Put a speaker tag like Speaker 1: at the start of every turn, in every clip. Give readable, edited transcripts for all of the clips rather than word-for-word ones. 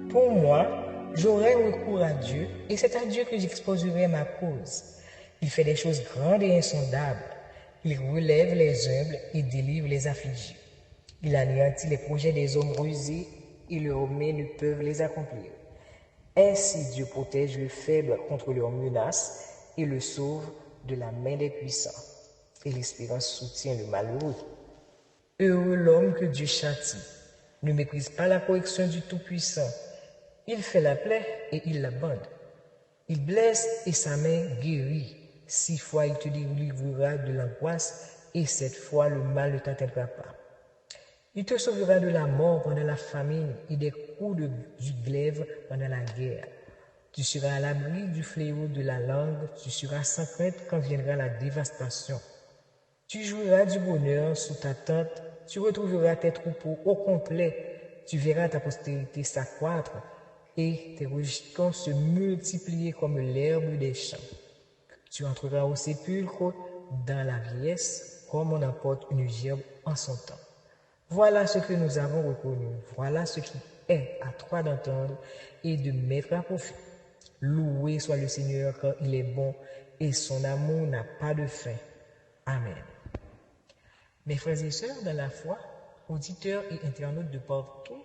Speaker 1: Pour moi, j'aurai recours à Dieu et c'est à Dieu que j'exposerai ma cause. Il fait des choses grandes et insondables. Il relève les humbles et délivre les affligés. Il anéantit les projets des hommes rusés et leurs mains ne peuvent les accomplir. Ainsi Dieu protège le faible contre leurs menaces et le sauve de la main des puissants. Et l'espérance soutient le malheureux. Heureux l'homme que Dieu châtie. Ne méprise pas la correction du Tout-Puissant. Il fait la plaie et il la bande. Il blesse et sa main guérit. 6 fois il te délivrera de l'angoisse et 7 fois le mal ne t'atteindra pas. Il te sauvera de la mort pendant la famine et des coups du glaive pendant la guerre. Tu seras à l'abri du fléau de la langue, tu seras sans crainte quand viendra la dévastation. Tu jouiras du bonheur sous ta tente, tu retrouveras tes troupeaux au complet, tu verras ta postérité s'accroître et tes rejetons se multiplier comme l'herbe des champs. Tu entreras au sépulcre dans la vieillesse comme on emporte une gerbe en son temps. Voilà ce que nous avons reconnu, voilà ce qui est à toi d'entendre et de mettre à profit. Loué soit le Seigneur car il est bon et son amour n'a pas de fin. Amen. Mes frères et sœurs dans la foi, auditeurs et internautes de partout,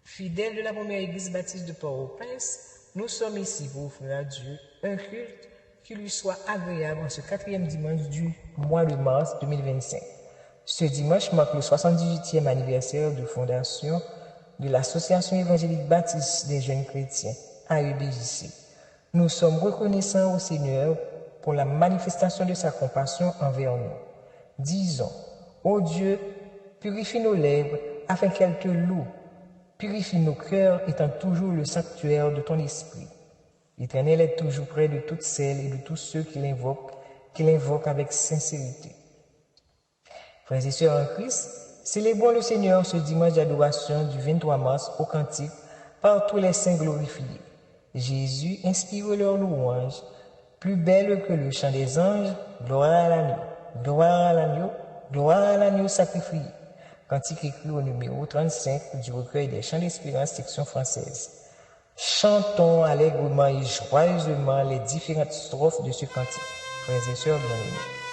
Speaker 1: fidèles de la première église baptiste de Port-au-Prince, nous sommes ici pour offrir à Dieu un culte qui lui soit agréable en ce 4e dimanche du mois de mars 2025. Ce dimanche marque le 78e anniversaire de fondation de l'Association évangélique baptiste des jeunes chrétiens, AEBJC. Nous sommes reconnaissants au Seigneur pour la manifestation de sa compassion envers nous. Disons, ô Dieu, purifie nos lèvres afin qu'elles te louent. Purifie nos cœurs étant toujours le sanctuaire de ton esprit. L'Éternel est toujours près de toutes celles et de tous ceux qui l'invoquent avec sincérité. Frères et sœurs en Christ, célébrons le Seigneur ce dimanche d'adoration du 23 mars au cantique par tous les saints glorifiés. Jésus inspire leur louange, plus belle que le chant des anges, gloire à l'agneau, gloire à l'agneau, gloire à l'agneau sacrifié. Cantique écrit au numéro 35 du recueil des chants d'espérance section française. Chantons allègrement et joyeusement les différentes strophes de ce cantique. Frères et sœurs bien-aimés.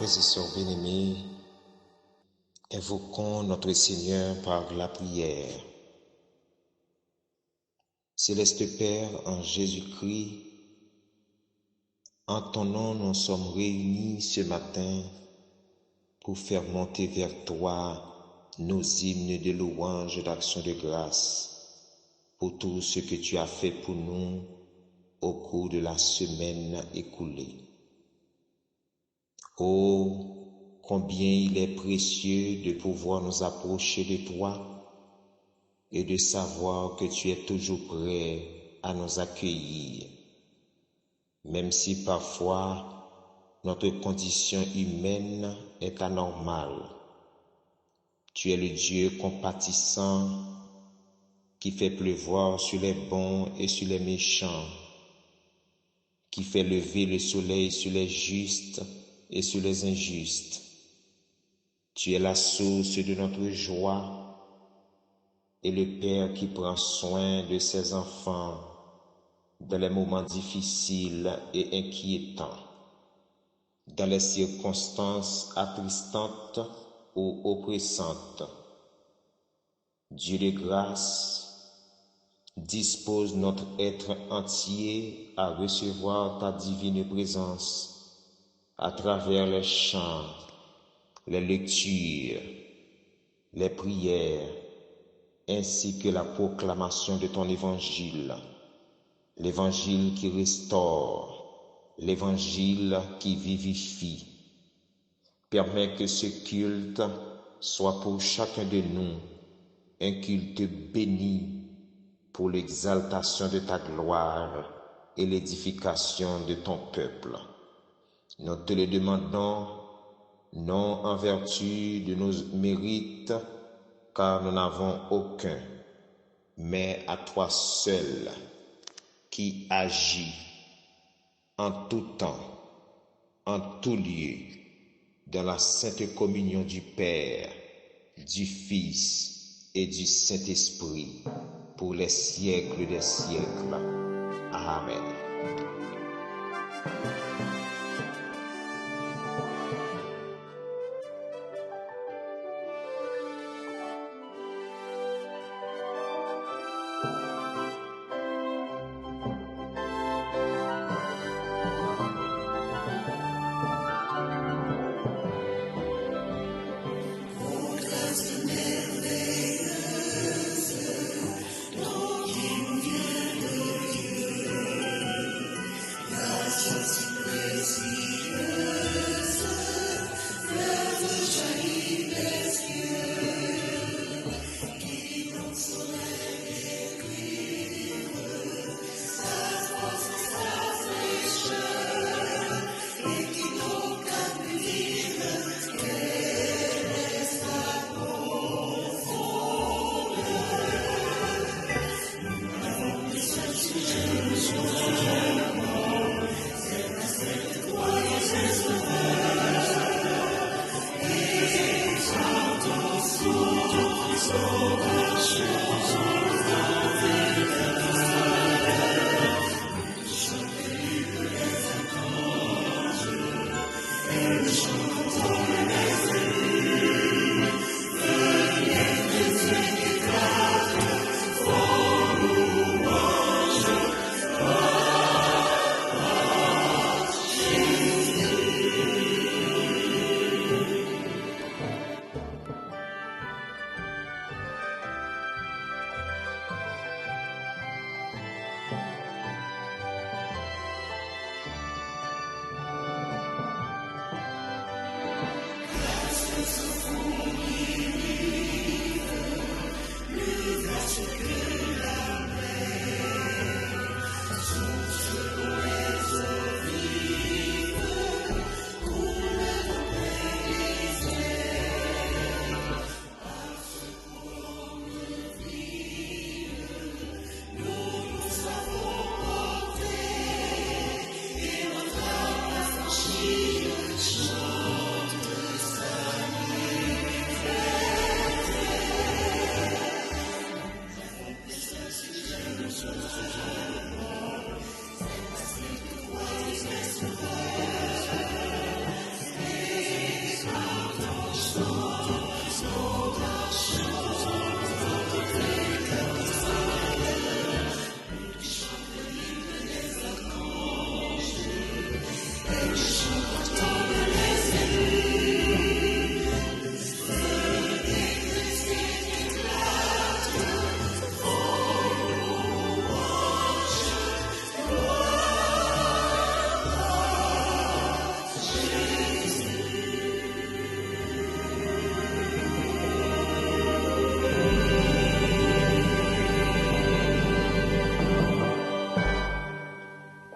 Speaker 2: Frères et sœurs bien-aimés, invoquons notre Seigneur par la prière. Céleste Père, en Jésus-Christ, en ton nom, nous sommes réunis ce matin pour faire monter vers toi nos hymnes de louange et d'action de grâce pour tout ce que tu as fait pour nous au cours de la semaine écoulée. Oh, combien il est précieux de pouvoir nous approcher de toi et de savoir que tu es toujours prêt à nous accueillir, même si parfois notre condition humaine est anormale. Tu es le Dieu compatissant qui fait pleuvoir sur les bons et sur les méchants, qui fait lever le soleil sur les justes et sur les injustes. Tu es la source de notre joie et le Père qui prend soin de ses enfants dans les moments difficiles et inquiétants, dans les circonstances attristantes ou oppressantes. Dieu de grâce, dispose notre être entier à recevoir ta divine présence à travers les chants, les lectures, les prières, ainsi que la proclamation de ton évangile, l'évangile qui restaure, l'évangile qui vivifie. Permets que ce culte soit pour chacun de nous un culte béni pour l'exaltation de ta gloire et l'édification de ton peuple. Nous te le demandons, non en vertu de nos mérites, car nous n'avons aucun, mais à toi seul, qui agis en tout temps, en tout lieu, dans la sainte communion du Père, du Fils et du Saint-Esprit, pour les siècles des siècles. Amen.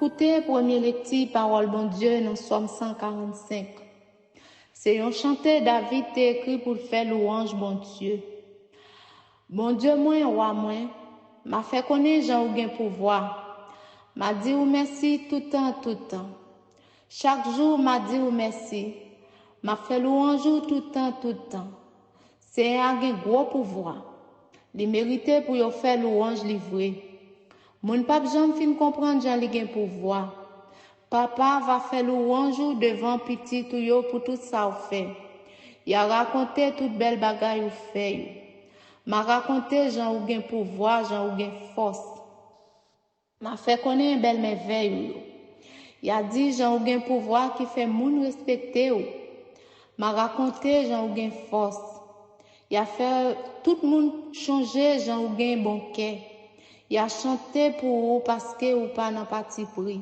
Speaker 3: Écoutez, premier lecture, parole bon Dieu, dans Somme 145. C'est un chanté David écrit pour faire louange bon Dieu. Bon Dieu, moi, roi, moi, m'a fait connaître Jean ou gain pouvoir. M'a dit ou merci tout temps, tout temps. Chaque jour, m'a dit ou merci. M'a fait louange tout temps, tout temps. C'est un gros pouvoir. Il mérite pour y faire louange livré. Mon pape Jean fin comprendre Jean li gen pouvoir. Papa va faire louange devant petit tout yo pour tout ça ou fait. Il a raconté toute belle bagaille ou fait. M'a raconté Jean ou gen pouvoir, Jean ou gen force. M'a fait connaître belle merveille. Il a dit Jean ou gen pouvoir qui fait moun respecter ou. M'a raconté Jean ou gen force. Il a fait tout le monde changer Jean ou gen bon cœur. Il a chanté pour vous parce que vous pas dans parti pris.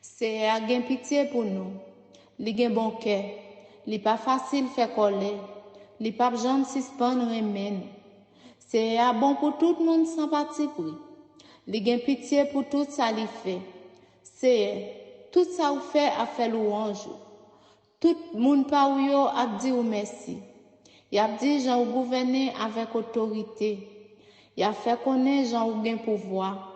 Speaker 3: C'est à gen pitié pour nous. Li gen bon cœur. Li pas facile faire coller. Li pas jamais suspendre remède. C'est à bon pour tout le monde sans parti pris. Li gen pitié pour tout ça li fait. C'est tout ça ou fait à faire louange. Tout le monde par yo a dit ou merci. Il a dit Jean ou gouverner avec autorité. Il a fait connaître Jean ou gen pouvoir.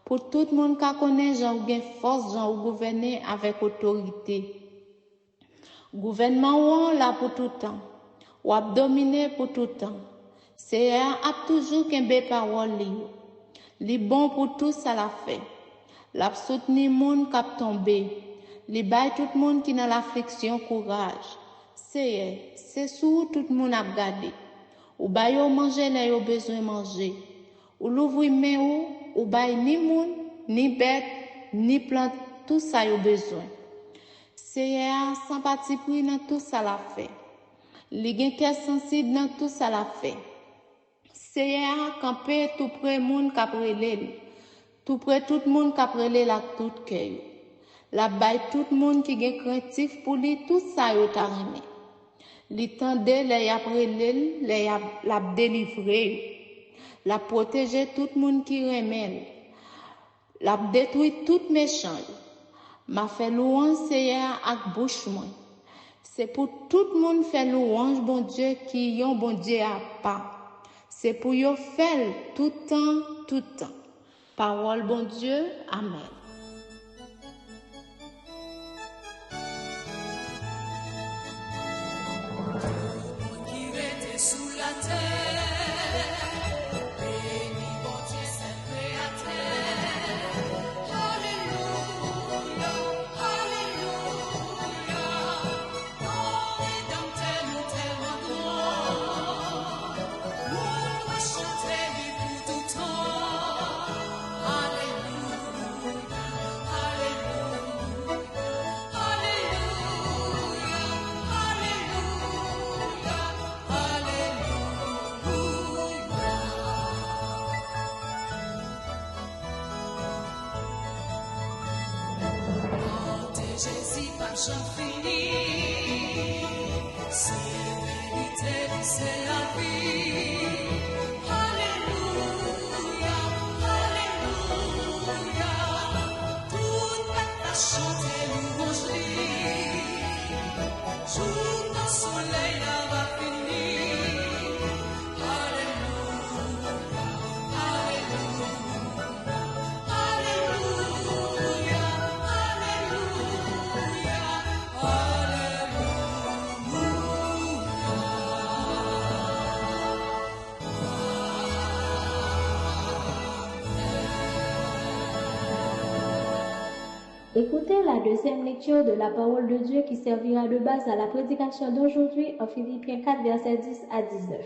Speaker 3: Pour tout le monde qui connaît Jean ou gen force, Jean ou gouverner avec autorité. Gouvernement ou là pour tout temps. Ou a dominer pour tout temps. C'est a toujours qu'un bé parole li. Li bon pour tout ça la fait. L'a soutenir monde qui tombé. Li bay tout le monde qui dans l'affliction courage. C'est sous tout le monde a gardé. Ou bay yo manger là yo besoin manger. Ou l'ouvrir main ou bay ni moun, ni bête, ni plante, tout ça yo besoin. C'est sans parti pris dans tout ça la fait. Li gen cœur sensible dans tout ça la fait. C'est camper tout près moun k'ap relè. Tout près tout monde k'ap relè la tout cœur. La bay tout monde qui gen craintif pour lui tout ça yo ta remè. Li tande les y ap relè, les y ap la délivrer. La protéger tout le monde qui remène. La détruire tout méchant. M'a fait louange Seigneur avec bouche moi. C'est pour tout le monde faire louange bon Dieu qui yon bon Dieu a pas. C'est pour yo faire tout temps, tout temps. Parole bon Dieu, amen.
Speaker 4: Sous la terre, béni bon Dieu, c'est créateur. Alléluia, alléluia. Oh, rédempteur, nous tellement grand. Nous va chanter lui pour tout temps. Alléluia, alléluia, Jésus, pas j'en finis. C'est vérité, c'est la vie. Alléluia, alléluia. Tout va chanter louange. Jour dans soleil là va finir. Alléluia, alléluia.
Speaker 5: Écoutez la deuxième lecture de la parole de Dieu qui servira de base à la prédication d'aujourd'hui en Philippiens 4, versets 10 à 19.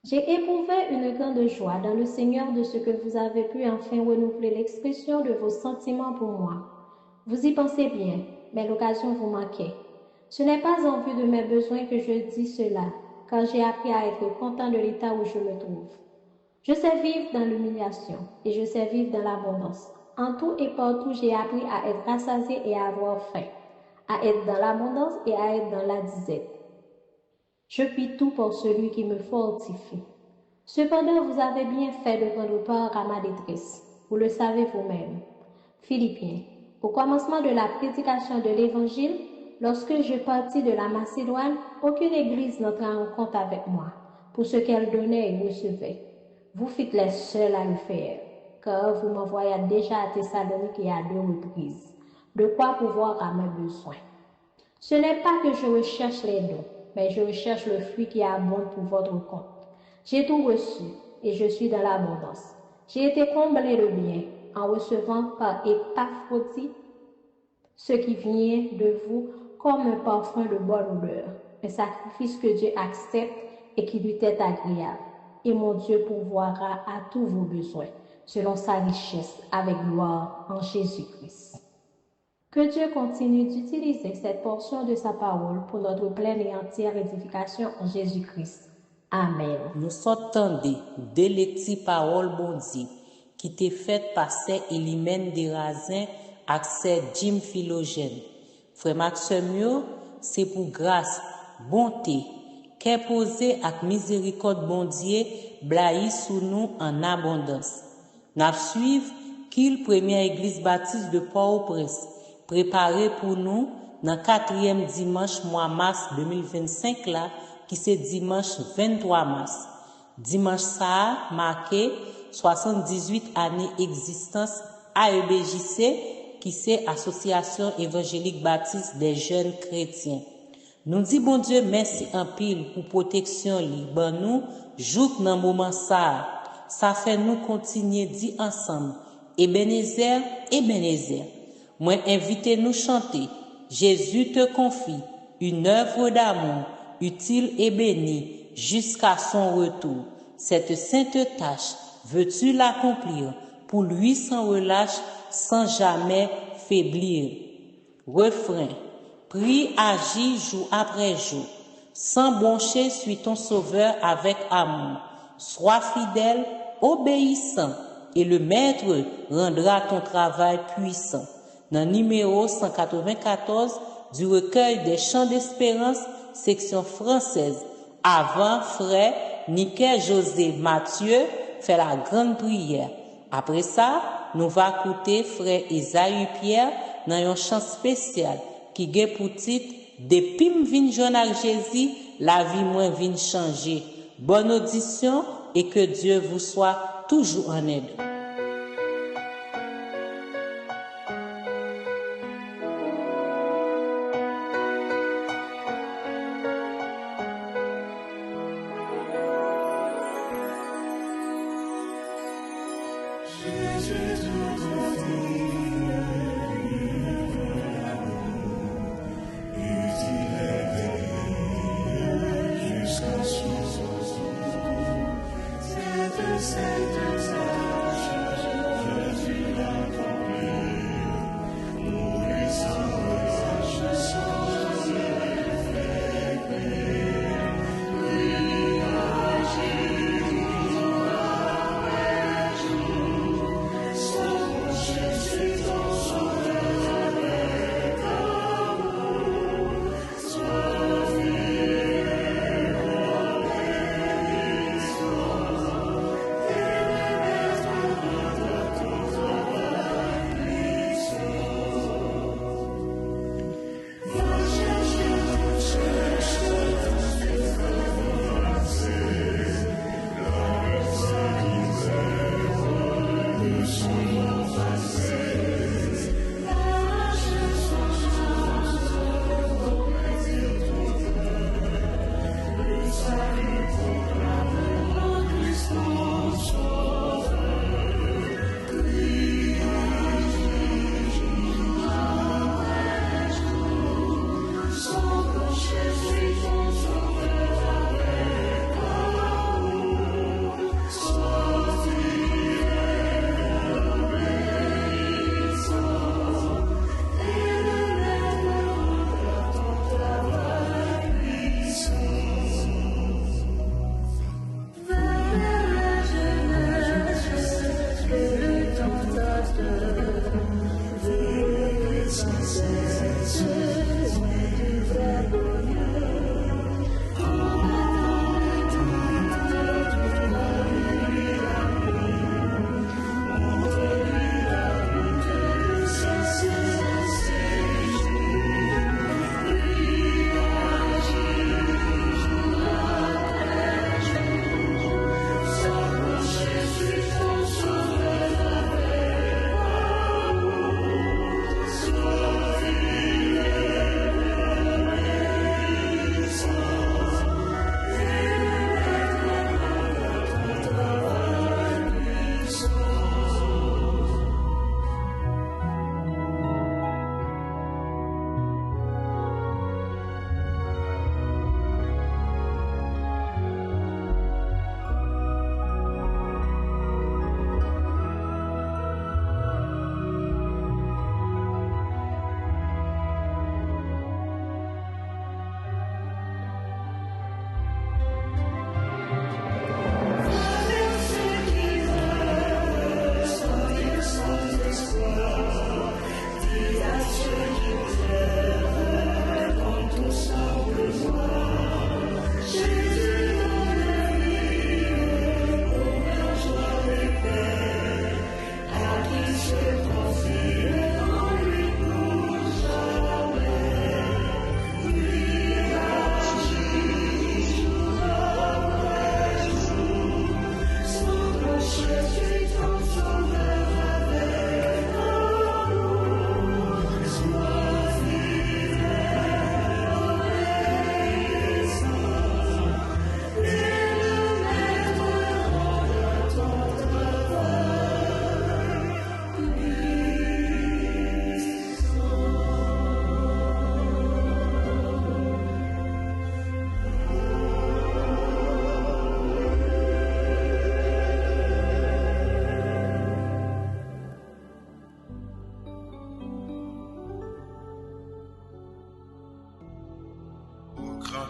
Speaker 5: J'ai éprouvé une grande joie dans le Seigneur de ce que vous avez pu enfin renouveler l'expression de vos sentiments pour moi. Vous y pensez bien, mais l'occasion vous manquait. Ce n'est pas en vue de mes besoins que je dis cela, car j'ai appris à être content de l'état où je me trouve. Je sais vivre dans l'humiliation et je sais vivre dans l'abondance. En tout et partout, j'ai appris à être rassasié et à avoir faim, à être dans l'abondance et à être dans la disette. Je puis tout pour celui qui me fortifie. Cependant, vous avez bien fait de prendre part à ma détresse. Vous le savez vous-même. Philippiens. Au commencement de la prédication de l'Évangile, lorsque je partis de la Macédoine, aucune église n'entra en compte avec moi pour ce qu'elle donnait et recevait. Vous fîtes les seuls à le faire, car vous m'envoyez déjà à Thessalonique et à 2 reprises, de quoi pouvoir à mes besoins. Ce n'est pas que je recherche les dons, mais je recherche le fruit qui abonde pour votre compte. J'ai tout reçu et je suis dans l'abondance. J'ai été comblé de bien en recevant par Épaphrodite ce qui vient de vous comme un parfum de bonne odeur, un sacrifice que Dieu accepte et qui lui est agréable. Et mon Dieu pourvoira à tous vos besoins, selon sa richesse, avec gloire en Jésus-Christ. Que Dieu continue d'utiliser cette portion de sa parole pour notre pleine et entière édification en Jésus-Christ. Amen.
Speaker 6: Nous s'entendons de les paroles bon Dieu qui t'est faite par ces élimènes des rasins accès Jim Philogène. Frère Maxime, c'est pour grâce, bonté, qu'est posé avec miséricorde bon Dieu, blaï sous nous en abondance. N'a suivre qu'il première église baptiste de Port-au-Prince, préparé pour nous dans 4e dimanche mois mars 2025 là, qui c'est dimanche 23 mars. Dimanche ça a marqué 78 années existence AEBJC, qui c'est Association évangélique baptiste des jeunes chrétiens. Nous dit bon Dieu merci en pile pour protection li ban nous jouk dans moment ça. Ça fait nous continuer dit ensemble. Ebenezer, Ebenezer. Moi invitez nous chanter. Jésus te confie une œuvre d'amour utile et bénie jusqu'à son retour. Cette sainte tâche, veux-tu l'accomplir pour lui sans relâche, sans jamais faiblir? Refrain. Prie, agis jour après jour. Sans broncher, suis ton sauveur avec amour. Sois fidèle, obéissant, et le maître rendra ton travail puissant. Dans numéro 194 du recueil des chants d'espérance, section française, avant frère Nickel José Mathieu fait la grande prière. Après ça, nous va écouter frère Esaü Pierre dans un chant spécial qui gagne pour titre depuis m'vin joindre Jésus, la vie moins vient changer. Bonne audition et que Dieu vous soit toujours en aide.
Speaker 4: So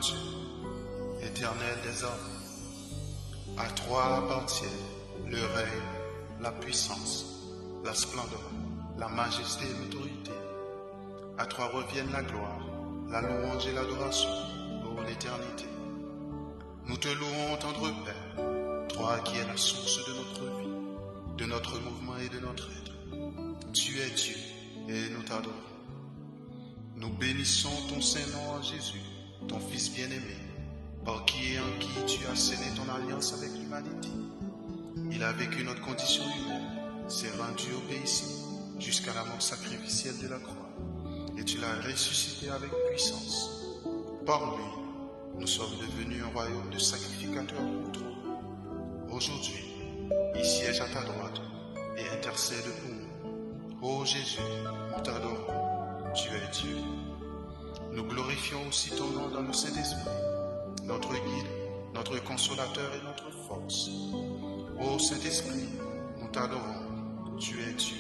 Speaker 7: Dieu, éternel des hommes. À toi appartiennent le règne, la puissance, la splendeur, la majesté et l'autorité. À toi reviennent la gloire, la louange et l'adoration pour l'éternité. Nous te louons, tendre Père, toi qui es la source de notre vie, de notre mouvement et de notre être. Tu es Dieu et nous t'adorons. Nous bénissons ton Saint-Nom en Jésus, ton Fils bien-aimé, par qui et en qui tu as scellé ton alliance avec l'humanité. Il a vécu notre condition humaine, s'est rendu obéissant jusqu'à la mort sacrificielle de la croix, et tu l'as ressuscité avec puissance. Par lui, nous sommes devenus un royaume de sacrificateurs pour toi. Aujourd'hui, il siège à ta droite et intercède pour nous. Ô Jésus, nous t'adorons, tu es Dieu. Nous glorifions aussi ton nom dans le Saint-Esprit, notre guide, notre consolateur et notre force. Ô Saint-Esprit, nous t'adorons, tu es Dieu.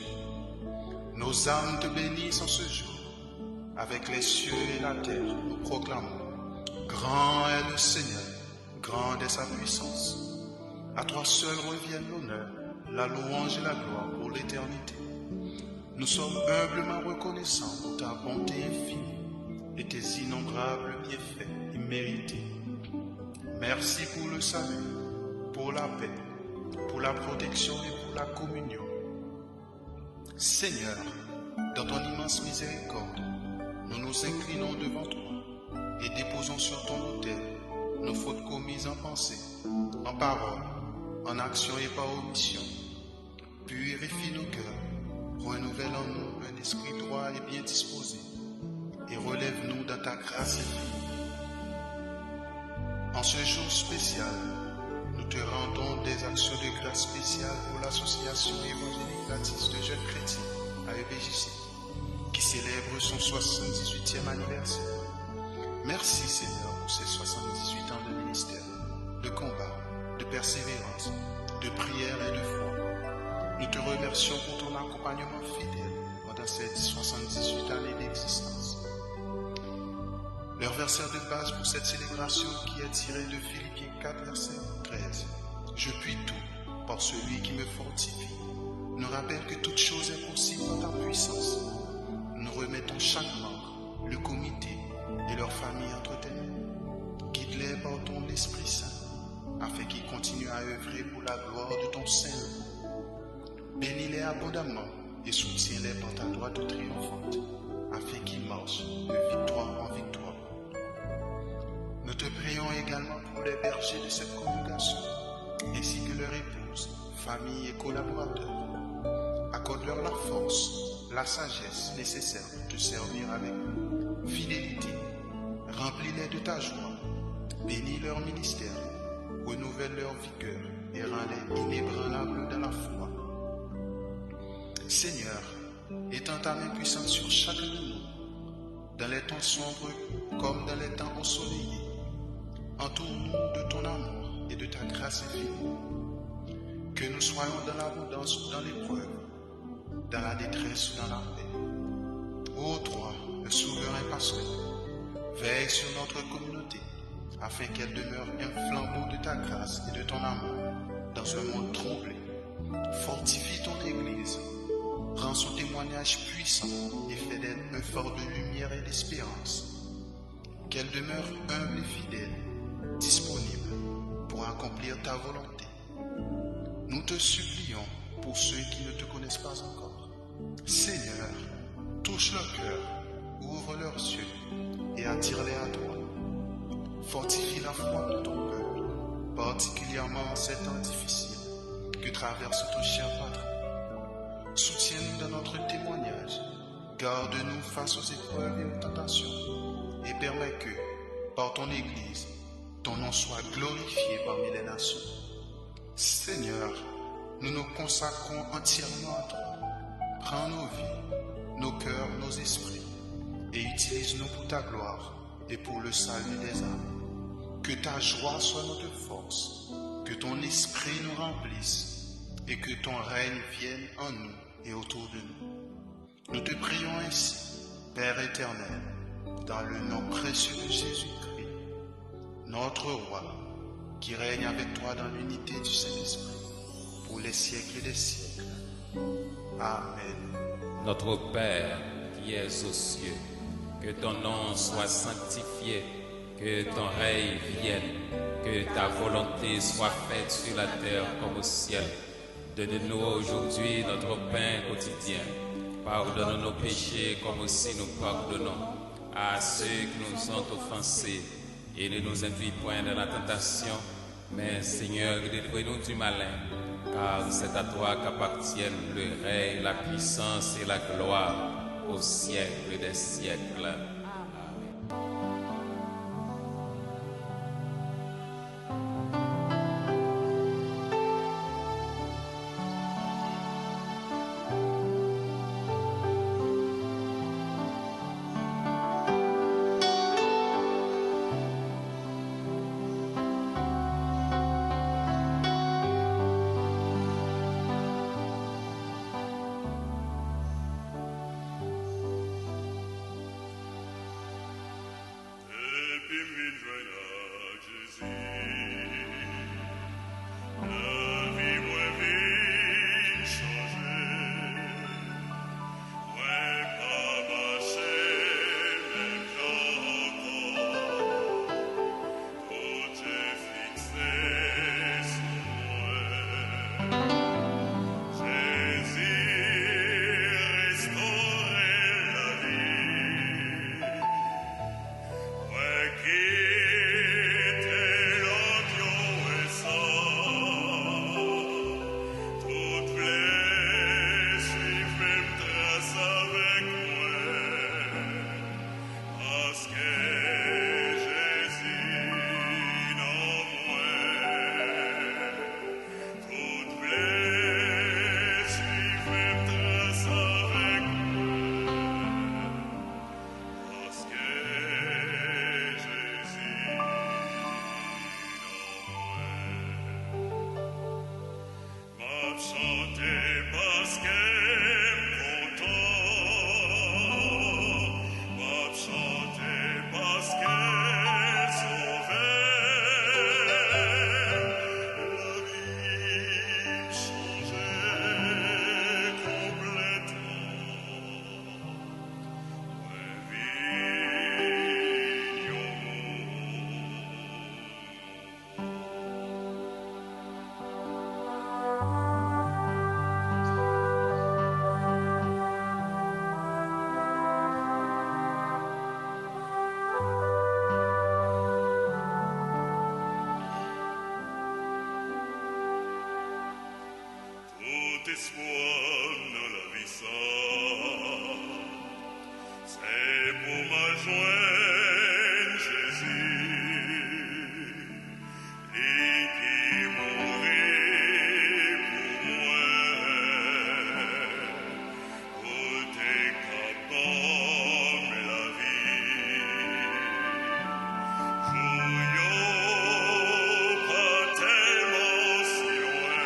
Speaker 7: Nos âmes te bénissent en ce jour. Avec les cieux et la terre, nous proclamons: grand est le Seigneur, grande est sa puissance. À toi seul reviennent l'honneur, la louange et la gloire pour l'éternité. Nous sommes humblement reconnaissants pour ta bonté infinie et tes innombrables bienfaits immérités. Merci pour le salut, pour la paix, pour la protection et pour la communion. Seigneur, dans ton immense miséricorde, nous nous inclinons devant toi et déposons sur ton autel nos fautes commises en pensée, en parole, en action et par omission. Purifie nos cœurs, renouvelle en nous un esprit droit et bien disposé, et relève-nous dans ta grâce infinie. En ce jour spécial, nous te rendons des actions de grâce spéciales pour l'association évangélique baptiste de jeunes chrétiens à EBJC, qui célèbre son 78e anniversaire. Merci Seigneur pour ces 78 ans de ministère, de combat, de persévérance, de prière et de foi. Nous te remercions pour ton accompagnement fidèle pendant ces 78 années d'existence. Leur verset de base pour cette célébration qui est tiré de Philippiens 4, verset 13. Je puis tout par celui qui me fortifie. Nous rappelle que toute chose est possible dans ta puissance. Nous remettons chaque membre, le comité et leur famille entre tes mains. Guide-les par ton Esprit Saint, afin qu'ils continuent à œuvrer pour la gloire de ton Saint-Nom. Bénis-les abondamment et soutiens-les par ta droite triomphante, afin qu'ils marchent de victoire en victoire. Nous te prions également pour les bergers de cette congrégation, ainsi que leurs épouses, familles et collaborateurs. Accorde-leur la force, la sagesse nécessaire pour te servir avec fidélité. Remplis-les de ta joie, bénis leur ministère, renouvelle leur vigueur et rends-les inébranlables dans la foi. Seigneur, étends ta main puissante sur chacun de nous, dans les temps sombres comme dans les temps ensoleillés. Entoure-nous de ton amour et de ta grâce infinie. Que nous soyons dans l'abondance ou dans l'épreuve, dans la détresse ou dans la paix. Ô toi, le souverain pasteur, veille sur notre communauté, afin qu'elle demeure un flambeau de ta grâce et de ton amour dans un monde troublé. Fortifie ton Église, rends son témoignage puissant et fais d'elle un phare de lumière et d'espérance. Qu'elle demeure humble et fidèle, disponible pour accomplir ta volonté. Nous te supplions pour ceux qui ne te connaissent pas encore. Seigneur, touche leur cœur, ouvre leurs yeux et attire-les à toi. Fortifie la foi de ton peuple, particulièrement en ces temps difficiles que traverse ton cher patrie. Soutiens-nous dans notre témoignage, garde-nous face aux épreuves et aux tentations, et permets que, par ton Église, ton nom soit glorifié parmi les nations. Seigneur, nous nous consacrons entièrement à toi. Prends nos vies, nos cœurs, nos esprits, et utilise-nous pour ta gloire et pour le salut des âmes. Que ta joie soit notre force, que ton esprit nous remplisse, et que ton règne vienne en nous et autour de nous. Nous te prions ainsi, Père éternel, dans le nom précieux de Jésus-Christ. notre roi, qui règne avec toi dans l'unité du Saint-Esprit, pour les siècles des siècles. Amen.
Speaker 8: Notre Père qui es aux cieux, que ton nom soit sanctifié, que ton règne vienne, que ta volonté soit faite sur la terre comme au ciel. Donne-nous aujourd'hui notre pain quotidien. Pardonne nos péchés comme aussi nous pardonnons à ceux qui nous ont offensés. Et ne nous induis point dans la tentation, mais Seigneur, délivre-nous du malin. Car c'est à toi qu'appartiennent le règne, la puissance et la gloire au siècle des siècles.
Speaker 9: Espoir dans la vie sans, c'est pour ma joie Jésus, lui qui mourit pour moi, pour t'écapable la vie. Jouillons pas tellement si loin.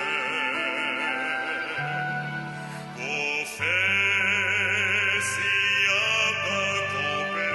Speaker 9: Pour faire si accompli.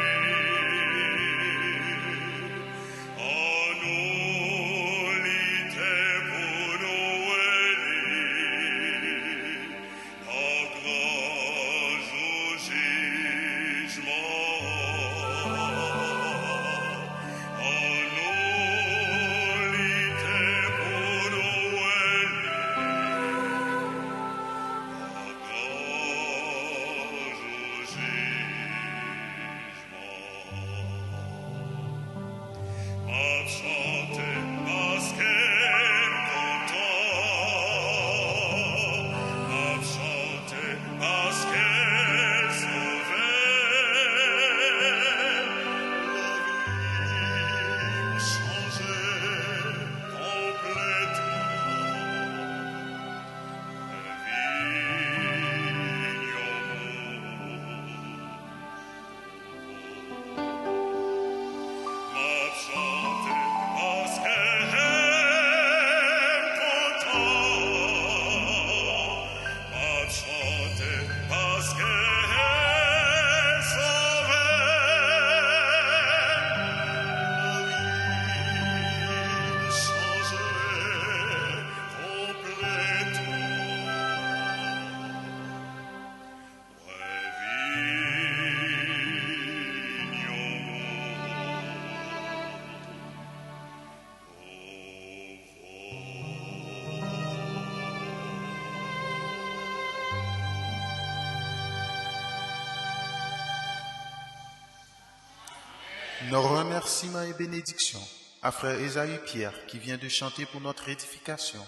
Speaker 7: Nos remerciements et bénédictions à frère Esaü Pierre qui vient de chanter pour notre édification.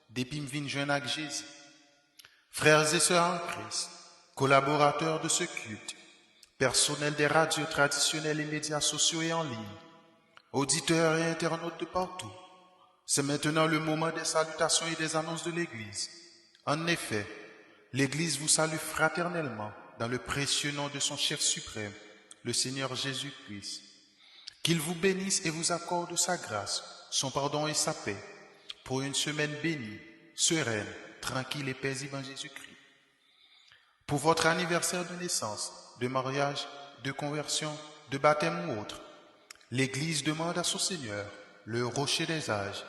Speaker 7: Depuis m'vin joindre avec Jésus. Frères et sœurs en Christ, collaborateurs de ce culte, personnel des radios traditionnelles et médias sociaux et en ligne, auditeurs et internautes de partout, c'est maintenant le moment des salutations et des annonces de l'Église. En effet, l'Église vous salue fraternellement dans le précieux nom de son chef suprême, le Seigneur Jésus-Christ. Qu'il vous bénisse et vous accorde sa grâce, son pardon et sa paix, pour une semaine bénie, sereine, tranquille et paisible en Jésus-Christ. Pour votre anniversaire de naissance, de mariage, de conversion, de baptême ou autre, l'Église demande à son Seigneur, le rocher des âges,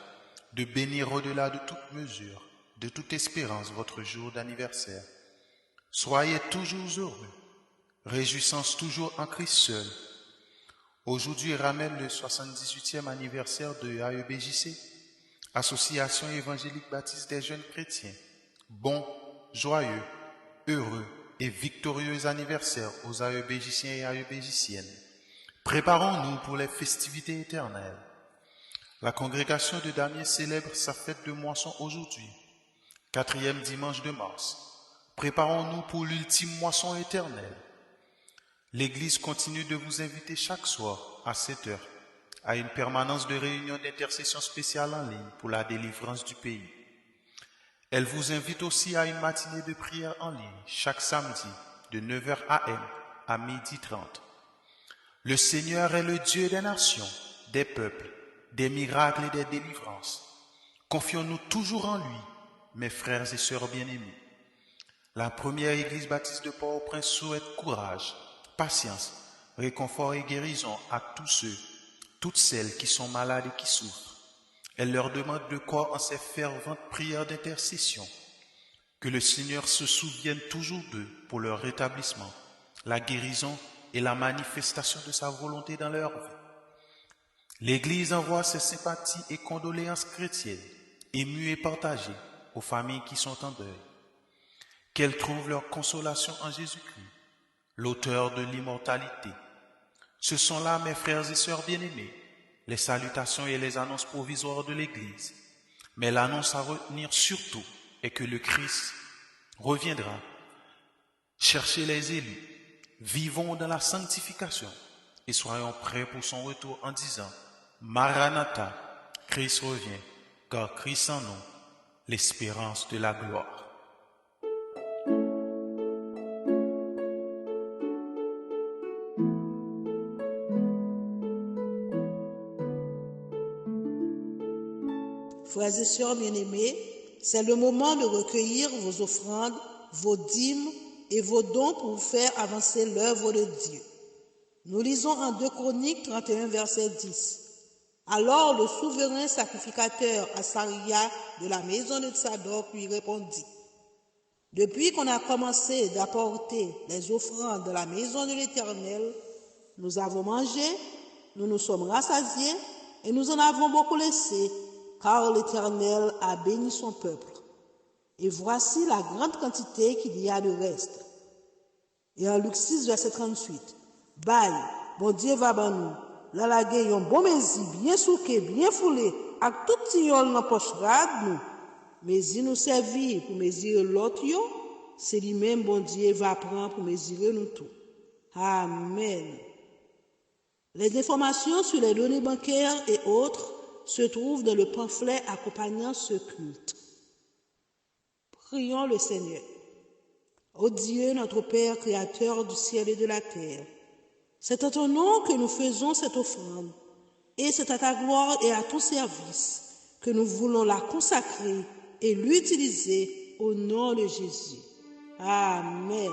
Speaker 7: de bénir au-delà de toute mesure, de toute espérance votre jour d'anniversaire. Soyez toujours heureux, réjouissance toujours en Christ seul. Aujourd'hui ramène le 78e anniversaire de AEBJC, Association évangélique baptiste des jeunes chrétiens. Bon, joyeux, heureux et victorieux anniversaire aux AEBJciens et AEBJciennes. Préparons-nous pour les festivités éternelles. La congrégation de Damiens célèbre sa fête de moisson aujourd'hui, 4e dimanche de mars. Préparons-nous pour l'ultime moisson éternelle. L'Église continue de vous inviter chaque soir à 7 heures à une permanence de réunion d'intercession spéciale en ligne pour la délivrance du pays. Elle vous invite aussi à une matinée de prière en ligne chaque samedi de 9h AM à 12h30. Le Seigneur est le Dieu des nations, des peuples, des miracles et des délivrances. Confions-nous toujours en lui, mes frères et sœurs bien-aimés. La première église baptiste de Port-au-Prince souhaite courage, patience, réconfort et guérison à tous ceux, toutes celles qui sont malades et qui souffrent. Elle leur demande de croire en ces ferventes prières d'intercession. Que le Seigneur se souvienne toujours d'eux pour leur rétablissement, la guérison et la manifestation de sa volonté dans leur vie. L'Église envoie ses sympathies et condoléances chrétiennes, émues et partagées aux familles qui sont en deuil. Qu'elles trouvent leur consolation en Jésus-Christ, l'auteur de l'immortalité. Ce sont là, mes frères et sœurs bien-aimés, les salutations et les annonces provisoires de l'Église. Mais l'annonce à retenir surtout est que le Christ reviendra. Cherchez les élus, vivons dans la sanctification et soyons prêts pour son retour en disant « Maranatha, Christ revient, car Christ en nous, l'espérance de la gloire. »
Speaker 10: Frères et sœurs bien-aimés, c'est le moment de recueillir vos offrandes, vos dîmes et vos dons pour vous faire avancer l'œuvre de Dieu. Nous lisons en 2 Chroniques 31, verset 10. Alors le souverain sacrificateur Asaria de la maison de Tsadok lui répondit, « Depuis qu'on a commencé d'apporter les offrandes de la maison de l'Éternel, nous avons mangé, nous nous sommes rassasiés et nous en avons beaucoup laissé, car l'Éternel a béni son peuple. Et voici la grande quantité qu'il y a de reste. » Et en Luc 6, verset 38, « Bail, bon Dieu va ban nous, la lage yon bon mezi, bien souké, bien foulé, ak tout ti yon nan poche rad nous. Mezi nous servi pour mesurer l'autre yo, c'est lui-même bon Dieu va prendre pour mesurer nous tout. Amen. Les informations sur les données bancaires et autres se trouvent dans le pamphlet accompagnant ce culte. Prions le Seigneur. Ô Dieu, notre Père, Créateur du ciel et de la terre, c'est en ton nom que nous faisons cette offrande, et c'est à ta gloire et à ton service que nous voulons la consacrer et l'utiliser au nom de Jésus. Amen.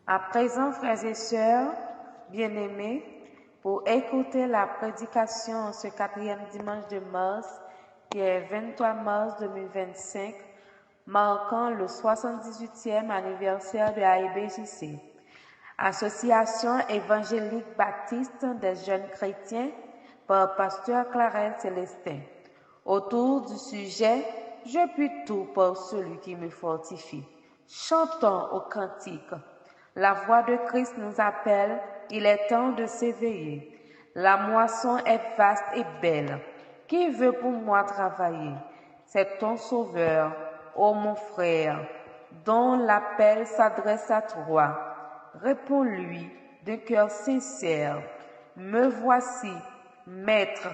Speaker 3: À présent, frères et sœurs, bien-aimés, pour écouter la prédication en ce 4e dimanche de mars, qui est 23 mars 2025, marquant le 78e anniversaire de AEBJC, Association évangélique baptiste des jeunes chrétiens, par Pasteur Clarel Célestin, autour du sujet « Je puis tout par celui qui me fortifie ». Chantons au cantique. La voix de Christ nous appelle, il est temps de s'éveiller. La moisson est vaste et belle. Qui veut pour moi travailler? C'est ton Sauveur, ô mon frère, dont l'appel s'adresse à toi. Réponds-lui d'un cœur sincère. Me voici, Maître,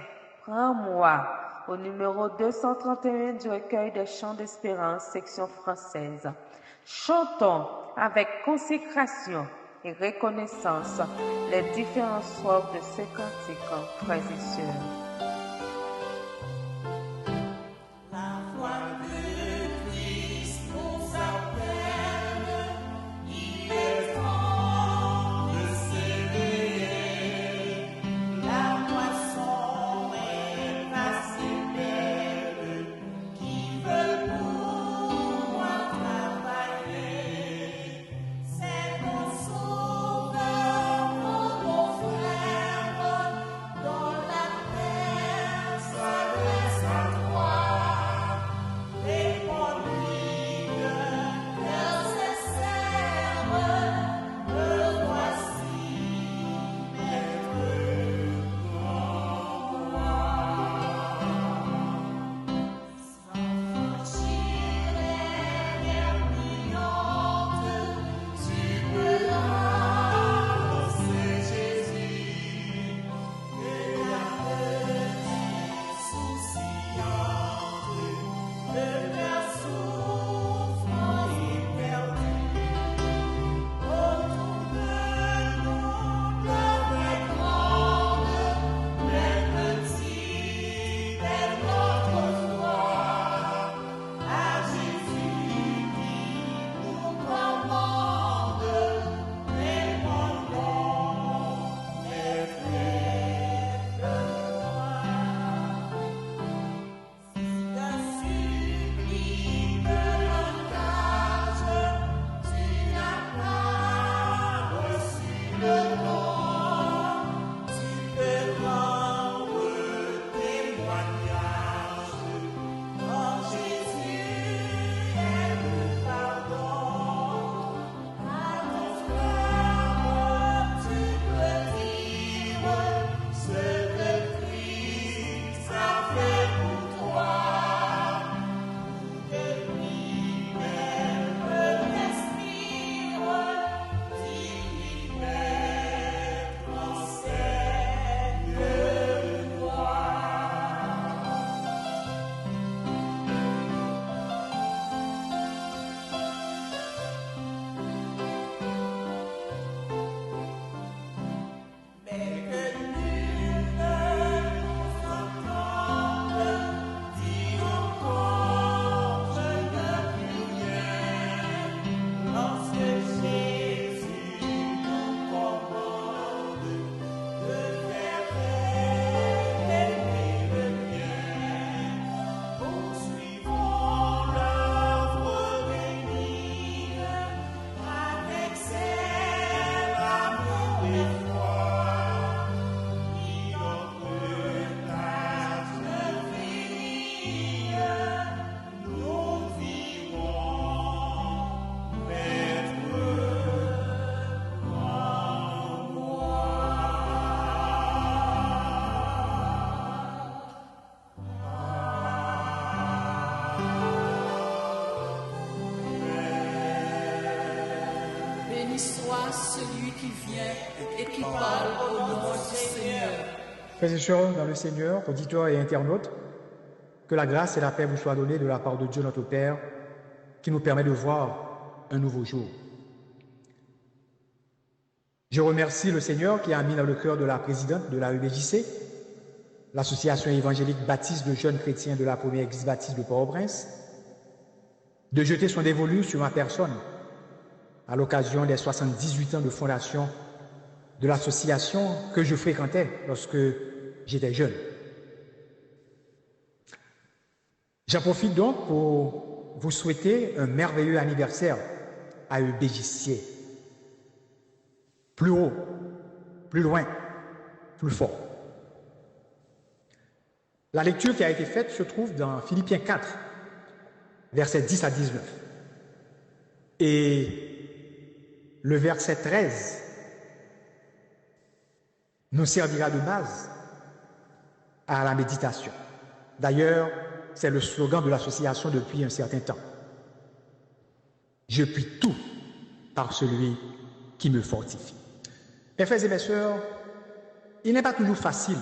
Speaker 3: prends-moi. Au numéro 231 du recueil des chants d'espérance, section française. Chantons avec consécration et reconnaissance les différents sorts de ce cantique, frères et sœurs.
Speaker 4: Béni soit celui qui vient et qui parle au nom du Seigneur.
Speaker 11: Frères et sœurs dans le Seigneur, auditeurs et internautes, que la grâce et la paix vous soient données de la part de Dieu notre Père, qui nous permet de voir un nouveau jour. Je remercie le Seigneur qui a mis dans le cœur de la présidente de la UBJC, l'Association évangélique baptiste de jeunes chrétiens de la première église baptiste de Port-au-Prince, de jeter son dévolu sur ma personne à l'occasion des 78 ans de fondation de l'association que je fréquentais lorsque j'étais jeune. J'en profite donc pour vous souhaiter un merveilleux anniversaire à EBJC. Plus haut, plus loin, plus fort. La lecture qui a été faite se trouve dans Philippiens 4, versets 10 à 19. Et le verset 13 nous servira de base à la méditation. D'ailleurs, c'est le slogan de l'association depuis un certain temps. Je puis tout par celui qui me fortifie. Mes frères et mes sœurs, il n'est pas toujours facile,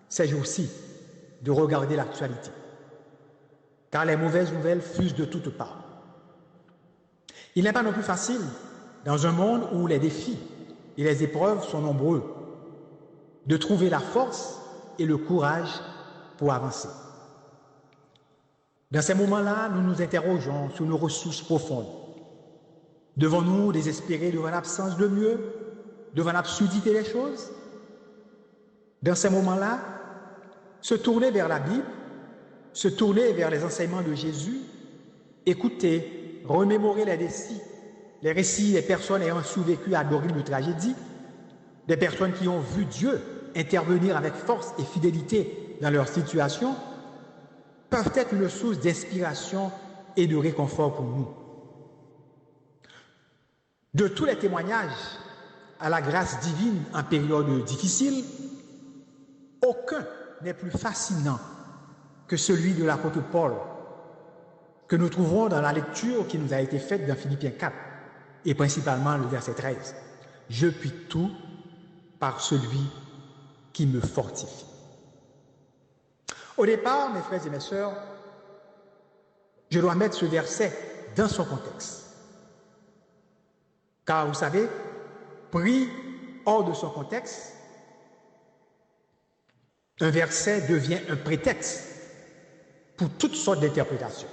Speaker 11: ces jours-ci, de regarder l'actualité, car les mauvaises nouvelles fusent de toutes parts. Il n'est pas non plus facile, dans un monde où les défis et les épreuves sont nombreux, de trouver la force et le courage pour avancer. Dans ces moments-là, nous nous interrogeons sur nos ressources profondes. Devons-nous désespérer devant l'absence de mieux, devant l'absurdité des choses? Dans ces moments-là, se tourner vers la Bible, se tourner vers les enseignements de Jésus, écouter, remémorer les récits des personnes ayant survécu à d'horribles tragédies, des personnes qui ont vu Dieu intervenir avec force et fidélité dans leur situation, peuvent être une source d'inspiration et de réconfort pour nous. De tous les témoignages à la grâce divine en période difficile, aucun n'est plus fascinant que celui de l'apôtre Paul, que nous trouvons dans la lecture qui nous a été faite dans Philippiens 4, et principalement le verset 13. Je puis tout par celui qui me fortifie. Au départ, mes frères et mes sœurs, je dois mettre ce verset dans son contexte. Car vous savez, pris hors de son contexte, un verset devient un prétexte pour toutes sortes d'interprétations.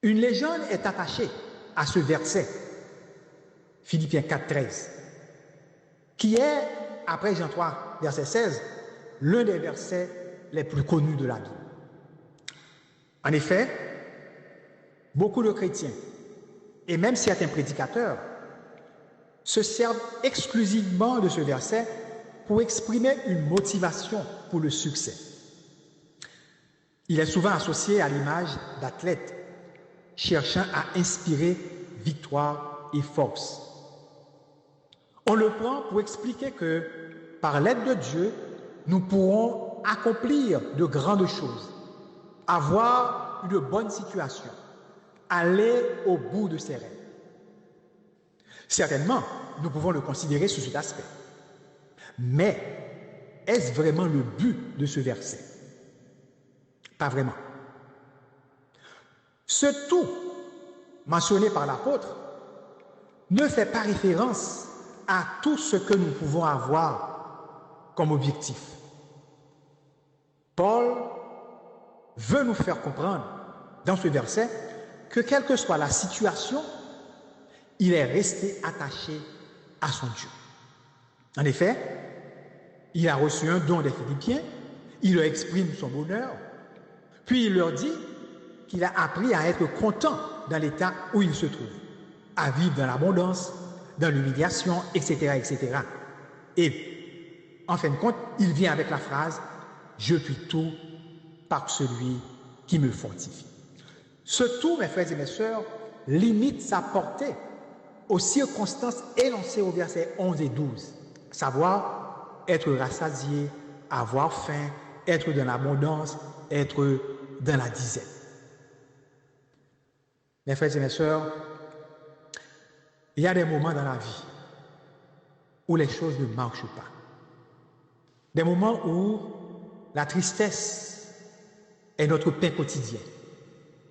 Speaker 11: Une légende est attachée à ce verset, Philippiens 4, 13, qui est, après Jean 3, verset 16, l'un des versets les plus connus de la Bible. En effet, beaucoup de chrétiens, et même certains prédicateurs, se servent exclusivement de ce verset pour exprimer une motivation pour le succès. Il est souvent associé à l'image d'athlètes cherchant à inspirer victoire et force. On le prend pour expliquer que, par l'aide de Dieu, nous pourrons accomplir de grandes choses, avoir une bonne situation, aller au bout de ses rêves. Certainement, nous pouvons le considérer sous cet aspect. Mais est-ce vraiment le but de ce verset? Pas vraiment. Ce tout mentionné par l'apôtre ne fait pas référence à tout ce que nous pouvons avoir comme objectif. Paul veut nous faire comprendre dans ce verset que quelle que soit la situation, il est resté attaché à son Dieu. En effet, il a reçu un don des Philippiens, il leur exprime son bonheur, puis il leur dit qu'il a appris à être content dans l'état où il se trouve, à vivre dans l'abondance, dans l'humiliation, etc., etc. Et, en fin de compte, il vient avec la phrase « Je puis tout par celui qui me fortifie ». Ce tout, mes frères et mes sœurs, limite sa portée aux circonstances énoncées au verset 11 et 12, à savoir être rassasié, avoir faim, être dans l'abondance, être dans la dizaine. Mes frères et mes sœurs, il y a des moments dans la vie où les choses ne marchent pas. Des moments où la tristesse est notre pain quotidien.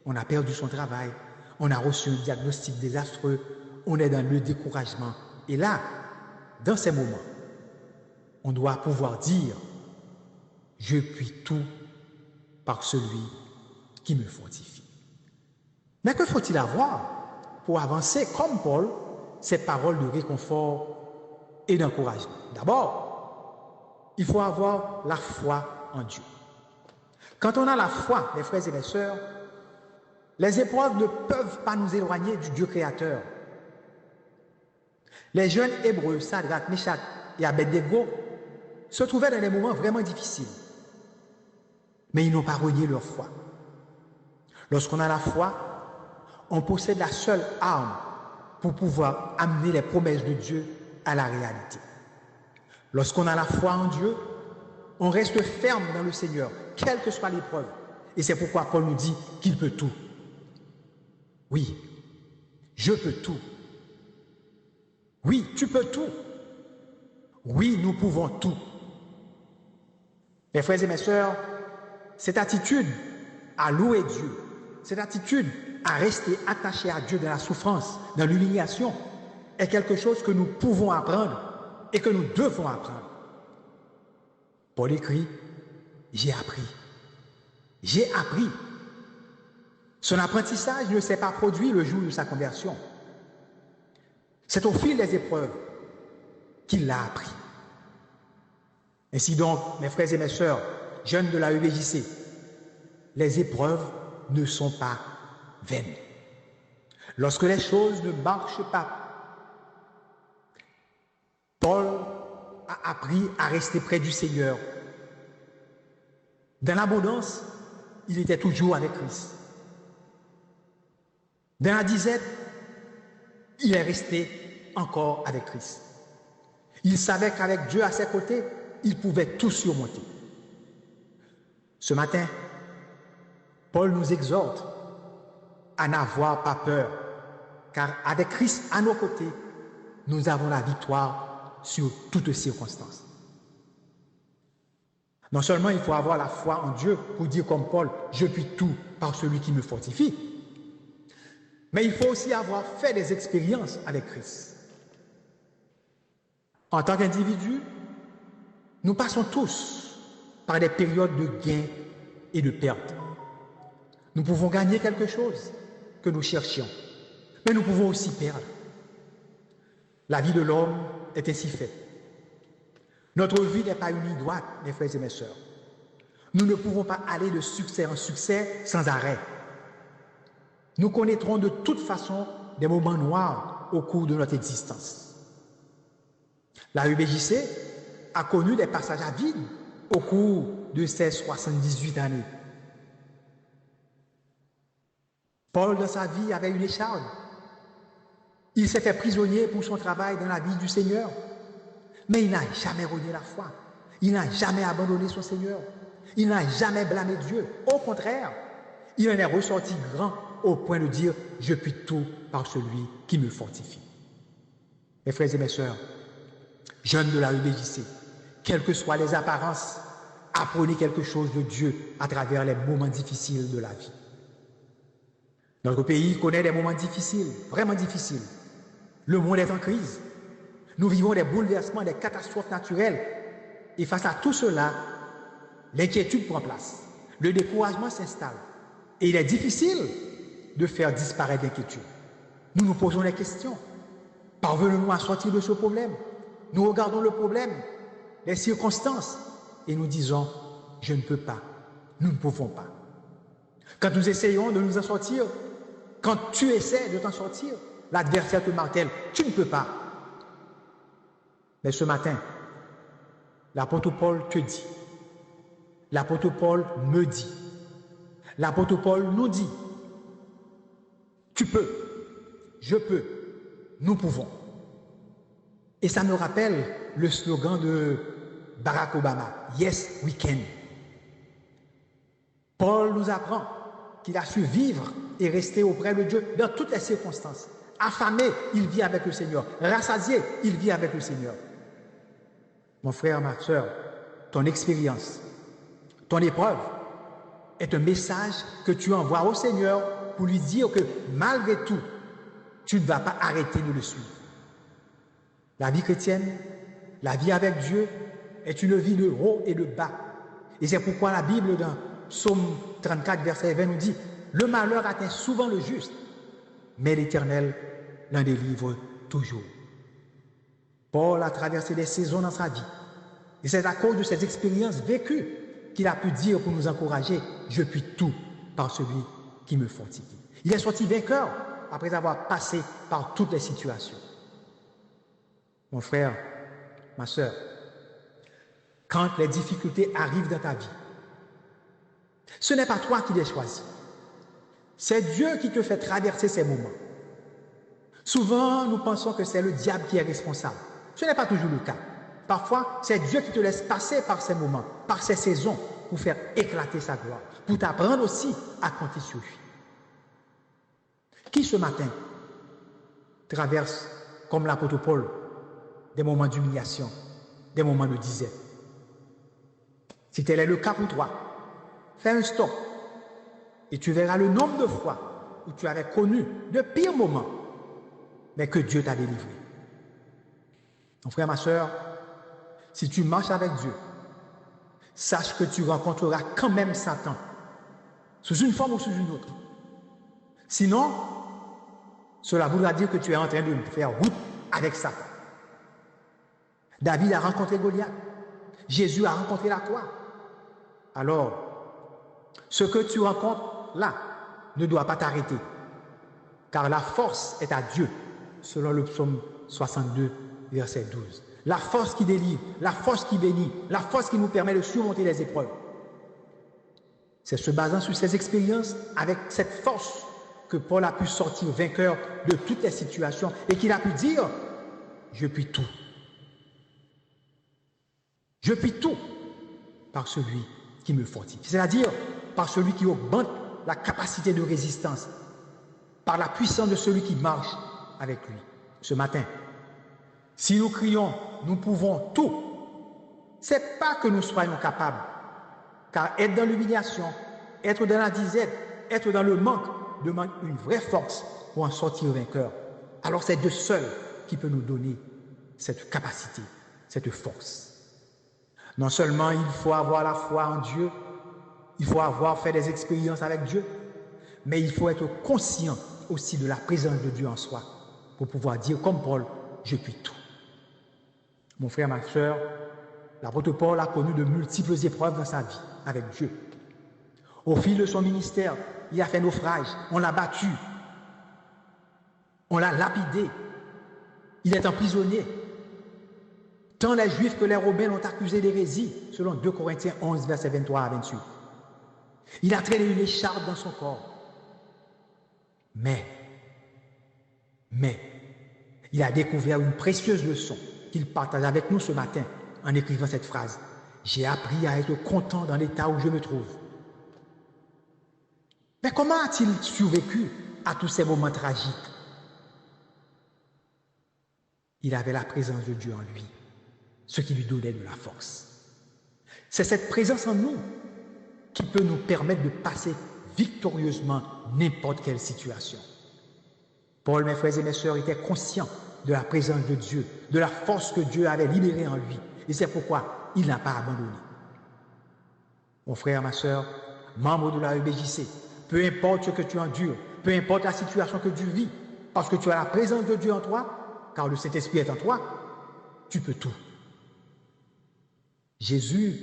Speaker 11: On a perdu son travail, on a reçu un diagnostic désastreux, on est dans le découragement. Et là, dans ces moments, on doit pouvoir dire « Je puis tout par celui qui me fortifie ». Mais que faut-il avoir pour avancer comme Paul ces paroles de réconfort et d'encouragement? D'abord, il faut avoir la foi en Dieu. Quand on a la foi, mes frères et mes sœurs, les épreuves ne peuvent pas nous éloigner du Dieu créateur. Les jeunes Hébreux, Shadrach, Meshach et Abednego, se trouvaient dans des moments vraiment difficiles. Mais ils n'ont pas renié leur foi. Lorsqu'on a la foi, on possède la seule arme pour pouvoir amener les promesses de Dieu à la réalité. Lorsqu'on a la foi en Dieu, on reste ferme dans le Seigneur, quelle que soit l'épreuve. Et c'est pourquoi Paul nous dit qu'il peut tout. Oui, je peux tout. Oui, tu peux tout. Oui, nous pouvons tout. Mes frères et mes sœurs, cette attitude à louer Dieu, cette attitude à rester attaché à Dieu dans la souffrance, dans l'humiliation, est quelque chose que nous pouvons apprendre et que nous devons apprendre. Paul écrit, j'ai appris. J'ai appris. Son apprentissage ne s'est pas produit le jour de sa conversion. C'est au fil des épreuves qu'il l'a appris. Ainsi donc, mes frères et mes sœurs, jeunes de la EBJC, les épreuves ne sont pas vaines. Lorsque les choses ne marchent pas, Paul a appris à rester près du Seigneur. Dans l'abondance, il était toujours avec Christ. Dans la disette, il est resté encore avec Christ. Il savait qu'avec Dieu à ses côtés, il pouvait tout surmonter. Ce matin, Paul nous exhorte à n'avoir pas peur, car avec Christ à nos côtés, nous avons la victoire sur toutes circonstances. Non seulement il faut avoir la foi en Dieu pour dire comme Paul, je puis tout par celui qui me fortifie, mais il faut aussi avoir fait des expériences avec Christ. En tant qu'individu, nous passons tous par des périodes de gain et de perte. Nous pouvons gagner quelque chose que nous cherchions, mais nous pouvons aussi perdre. La vie de l'homme est ainsi faite. Notre vie n'est pas une ligne droite, mes frères et mes sœurs. Nous ne pouvons pas aller de succès en succès sans arrêt. Nous connaîtrons de toute façon des moments noirs au cours de notre existence. La UBJC a connu des passages à vide au cours de ces 78 années. Paul, dans sa vie, avait une écharde. Il s'est fait prisonnier pour son travail dans la vie du Seigneur. Mais il n'a jamais renié la foi. Il n'a jamais abandonné son Seigneur. Il n'a jamais blâmé Dieu. Au contraire, il en est ressorti grand au point de dire « Je puis tout par celui qui me fortifie ». Mes frères et mes sœurs, jeunes de la UBJC, quelles que soient les apparences, apprenez quelque chose de Dieu à travers les moments difficiles de la vie. Notre pays connaît des moments difficiles, vraiment difficiles. Le monde est en crise. Nous vivons des bouleversements, des catastrophes naturelles. Et face à tout cela, l'inquiétude prend place. Le découragement s'installe. Et il est difficile de faire disparaître l'inquiétude. Nous nous posons des questions. Parvenons-nous à sortir de ce problème? Nous regardons le problème, les circonstances, et nous disons, je ne peux pas, nous ne pouvons pas. Quand nous essayons de nous en sortir, quand tu essaies de t'en sortir, l'adversaire te martèle, tu ne peux pas. Mais ce matin, l'apôtre Paul te dit, l'apôtre Paul me dit, l'apôtre Paul nous dit, tu peux, je peux, nous pouvons. Et ça me rappelle le slogan de Barack Obama, « Yes, we can ». Paul nous apprend qu'il a su vivre et rester auprès de Dieu dans toutes les circonstances. Affamé, il vit avec le Seigneur. Rassasié, il vit avec le Seigneur. Mon frère, ma soeur, ton expérience, ton épreuve est un message que tu envoies au Seigneur pour lui dire que malgré tout, tu ne vas pas arrêter de le suivre. La vie chrétienne, la vie avec Dieu, est une vie de haut et de bas. Et c'est pourquoi la Bible, dans Psaume 34, verset 20, nous dit Le malheur atteint souvent le juste, mais l'Éternel l'en délivre toujours. Paul a traversé des saisons dans sa vie. Et c'est à cause de ces expériences vécues qu'il a pu dire pour nous encourager, je puis tout par celui qui me fortifie. Il est sorti vainqueur après avoir passé par toutes les situations. Mon frère, ma sœur, quand les difficultés arrivent dans ta vie, ce n'est pas toi qui les choisis. C'est Dieu qui te fait traverser ces moments. Souvent, nous pensons que c'est le diable qui est responsable. Ce n'est pas toujours le cas. Parfois, c'est Dieu qui te laisse passer par ces moments, par ces saisons, pour faire éclater sa gloire, pour t'apprendre aussi à compter sur lui. Qui ce matin traverse, comme l'apôtre Paul, des moments d'humiliation, des moments de disette? Si tel est le cas pour toi, fais un stop et tu verras le nombre de fois où tu avais connu de pires moments, mais que Dieu t'a délivré. Mon frère, ma soeur, si tu marches avec Dieu, sache que tu rencontreras quand même Satan, sous une forme ou sous une autre. Sinon, cela voudra dire que tu es en train de faire route avec Satan. David a rencontré Goliath. Jésus a rencontré la croix. Alors, ce que tu rencontres là ne doit pas t'arrêter, car la force est à Dieu, selon le psaume 62, verset 12. La force qui délivre, la force qui bénit, la force qui nous permet de surmonter les épreuves. C'est se basant sur ces expériences, avec cette force, que Paul a pu sortir vainqueur de toutes les situations et qu'il a pu dire, je puis tout. Je puis tout par celui qui me fortifie. C'est-à-dire par celui qui augmente la capacité de résistance, par la puissance de celui qui marche avec lui. Ce matin, si nous crions, nous pouvons tout, ce n'est pas que nous soyons capables, car être dans l'humiliation, être dans la disette, être dans le manque, demande une vraie force pour en sortir vainqueur. Alors c'est Dieu seul qui peut nous donner cette capacité, cette force. Non seulement il faut avoir la foi en Dieu, il faut avoir fait des expériences avec Dieu, mais il faut être conscient aussi de la présence de Dieu en soi pour pouvoir dire comme Paul, je puis tout. Mon frère, ma soeur, l'apôtre Paul a connu de multiples épreuves dans sa vie avec Dieu. Au fil de son ministère, il a fait naufrage, on l'a battu, on l'a lapidé, il est emprisonné. Tant les Juifs que les Romains l'ont accusé d'hérésie, selon 2 Corinthiens 11, versets 23 à 28. Il a traîné une écharpe dans son corps. Mais, il a découvert une précieuse leçon qu'il partage avec nous ce matin en écrivant cette phrase. J'ai appris à être content dans l'état où je me trouve. Mais comment a-t-il survécu à tous ces moments tragiques? Il avait la présence de Dieu en lui, ce qui lui donnait de la force. C'est cette présence en nous qui peut nous permettre de passer victorieusement n'importe quelle situation. Paul, mes frères et mes sœurs, était conscient de la présence de Dieu, de la force que Dieu avait libérée en lui. Et c'est pourquoi il n'a pas abandonné. Mon frère, ma sœur, membre de la EBJC, peu importe ce que tu endures, peu importe la situation que tu vis, parce que tu as la présence de Dieu en toi, car le Saint-Esprit est en toi, tu peux tout. Jésus,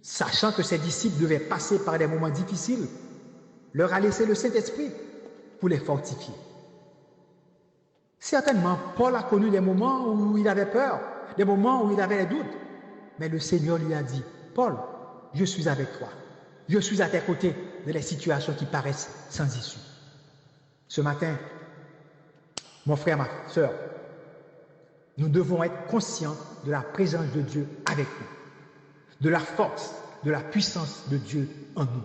Speaker 11: sachant que ses disciples devaient passer par des moments difficiles, leur a laissé le Saint-Esprit pour les fortifier. Certainement, Paul a connu des moments où il avait peur, des moments où il avait des doutes, mais le Seigneur lui a dit, Paul, je suis avec toi, je suis à tes côtés dans les situations qui paraissent sans issue. Ce matin, mon frère, ma soeur, nous devons être conscients de la présence de Dieu avec nous, de la force, de la puissance de Dieu en nous.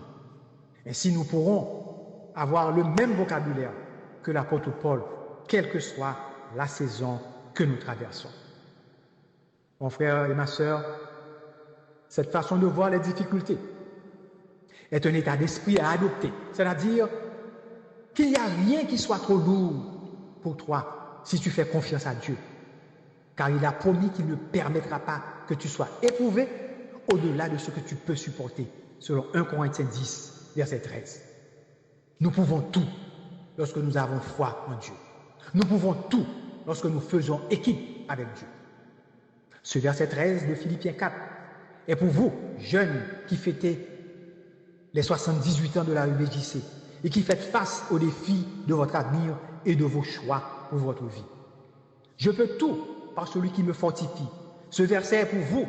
Speaker 11: Ainsi, nous pourrons avoir le même vocabulaire que l'apôtre Paul, quelle que soit la saison que nous traversons. Mon frère et ma sœur, cette façon de voir les difficultés est un état d'esprit à adopter, c'est-à-dire qu'il n'y a rien qui soit trop lourd pour toi si tu fais confiance à Dieu, car il a promis qu'il ne permettra pas que tu sois éprouvé au-delà de ce que tu peux supporter, selon 1 Corinthiens 10, verset 13. Nous pouvons tout lorsque nous avons foi en Dieu. Nous pouvons tout lorsque nous faisons équipe avec Dieu. Ce verset 13 de Philippiens 4 est pour vous, jeunes qui fêtez les 78 ans de la UBJC et qui faites face aux défis de votre avenir et de vos choix pour votre vie. Je peux tout par celui qui me fortifie. Ce verset est pour vous,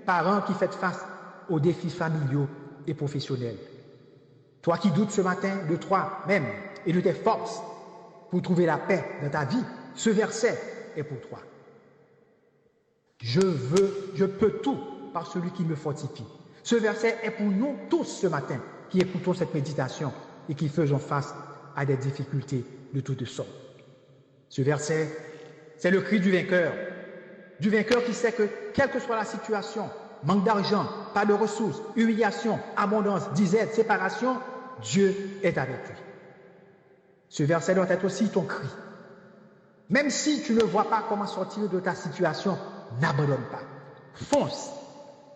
Speaker 11: parents qui faites face aux défis familiaux et professionnels. Toi qui doutes ce matin de toi-même et de tes forces pour trouver la paix dans ta vie, ce verset est pour toi. Je peux tout par celui qui me fortifie. Ce verset est pour nous tous ce matin qui écoutons cette méditation et qui faisons face à des difficultés de toutes sortes. Ce verset, c'est le cri du vainqueur qui sait que, quelle que soit la situation, manque d'argent, pas de ressources, humiliation, abondance, disette, séparation, Dieu est avec lui. Ce verset doit être aussi ton cri. Même si tu ne vois pas comment sortir de ta situation, n'abandonne pas. Fonce.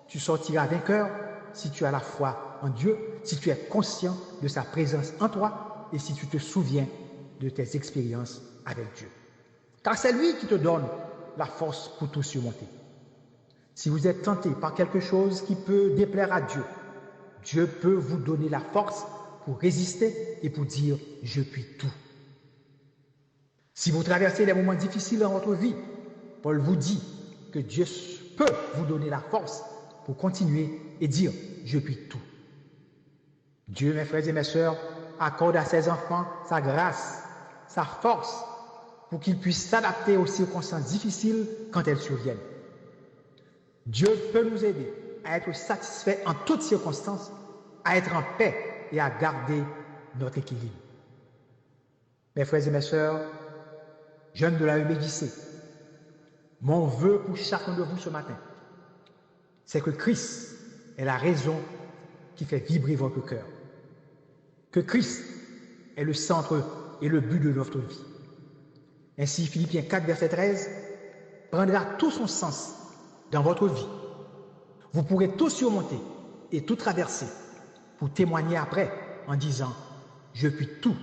Speaker 11: Tu sortiras vainqueur si tu as la foi en Dieu, si tu es conscient de sa présence en toi et si tu te souviens de tes expériences avec Dieu. Car c'est lui qui te donne la force pour tout surmonter. Si vous êtes tenté par quelque chose qui peut déplaire à Dieu, Dieu peut vous donner la force pour résister et pour dire « je puis tout ». Si vous traversez des moments difficiles dans votre vie, Paul vous dit que Dieu peut vous donner la force pour continuer et dire « je puis tout ». Dieu, mes frères et mes sœurs, accorde à ses enfants sa grâce, sa force, pour qu'ils puissent s'adapter aux circonstances difficiles quand elles surviennent. Dieu peut nous aider à être satisfaits en toutes circonstances, à être en paix et à garder notre équilibre. Mes frères et mes sœurs, jeunes de la UBJC, mon vœu pour chacun de vous ce matin, c'est que Christ est la raison qui fait vibrer votre cœur. Que Christ est le centre et le but de notre vie. Ainsi, Philippiens 4, verset 13, prendra tout son sens dans votre vie. Vous pourrez tout surmonter et tout traverser pour témoigner après en disant « je puis tout ».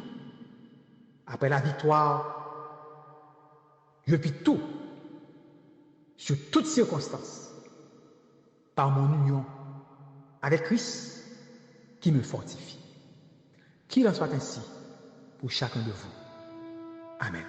Speaker 11: Après la victoire, je puis tout sur toutes circonstances par mon union avec Christ qui me fortifie. Qu'il en soit ainsi pour chacun de vous. Amen.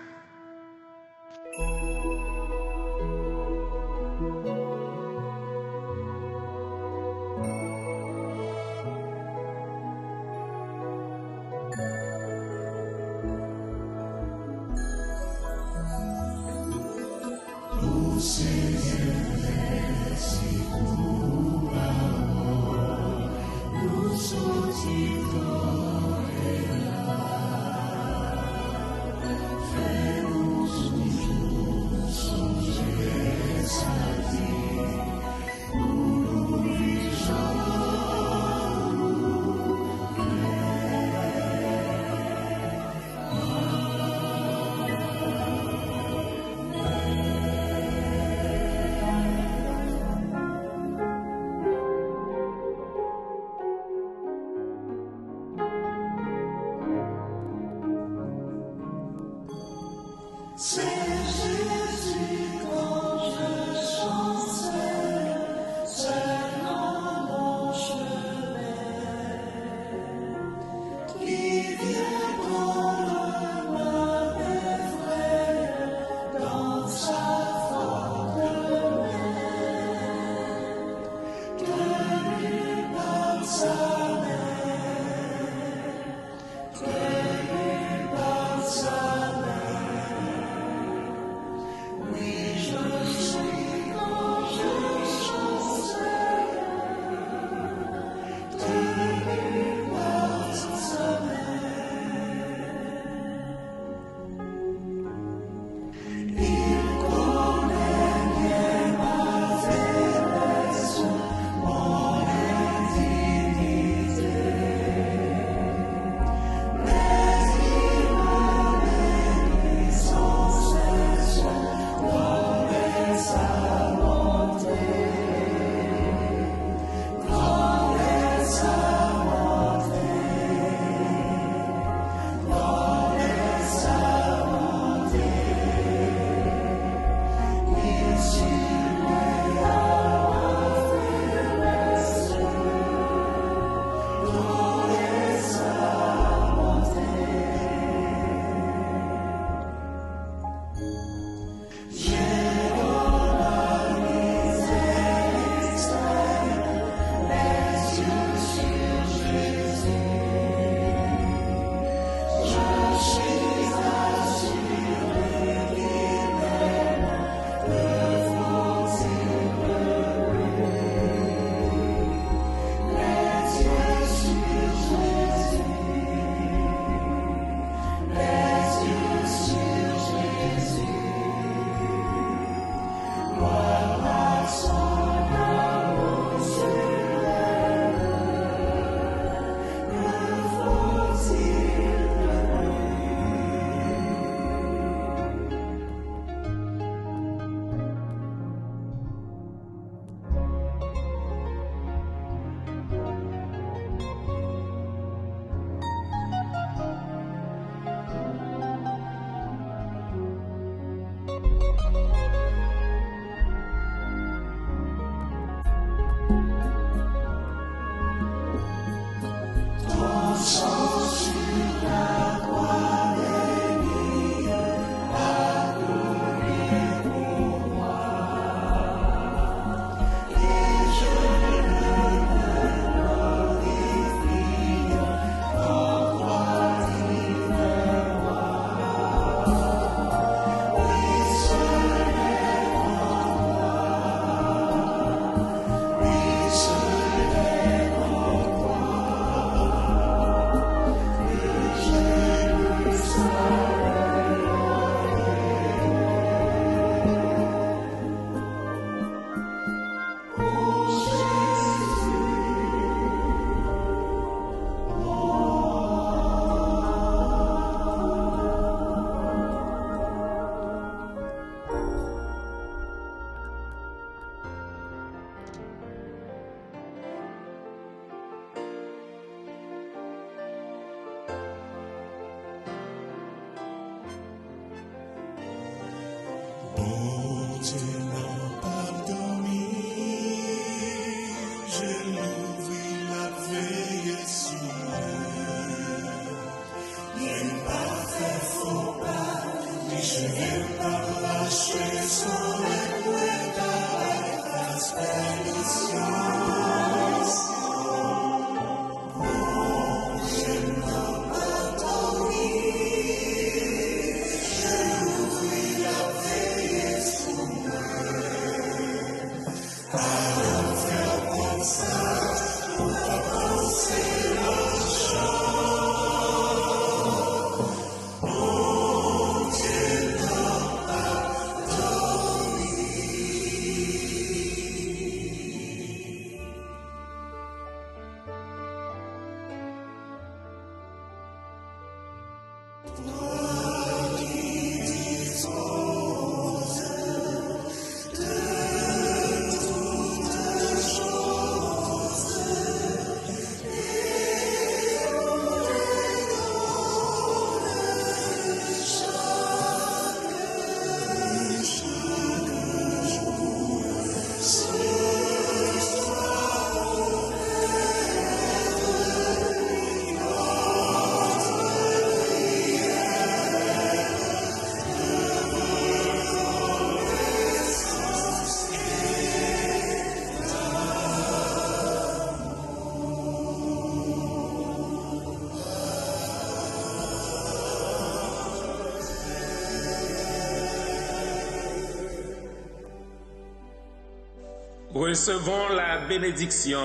Speaker 8: Recevons la bénédiction.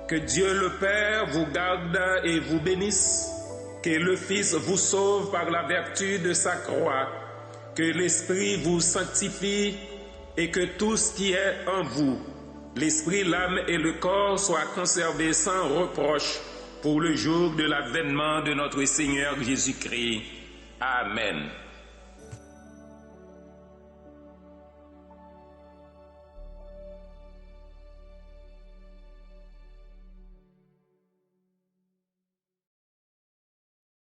Speaker 8: Que Dieu le Père vous garde et vous bénisse. Que le Fils vous sauve par la vertu de sa croix. Que l'Esprit vous sanctifie et que tout ce qui est en vous, l'esprit, l'âme et le corps, soient conservés sans reproche pour le jour de l'avènement de notre Seigneur Jésus-Christ. Amen.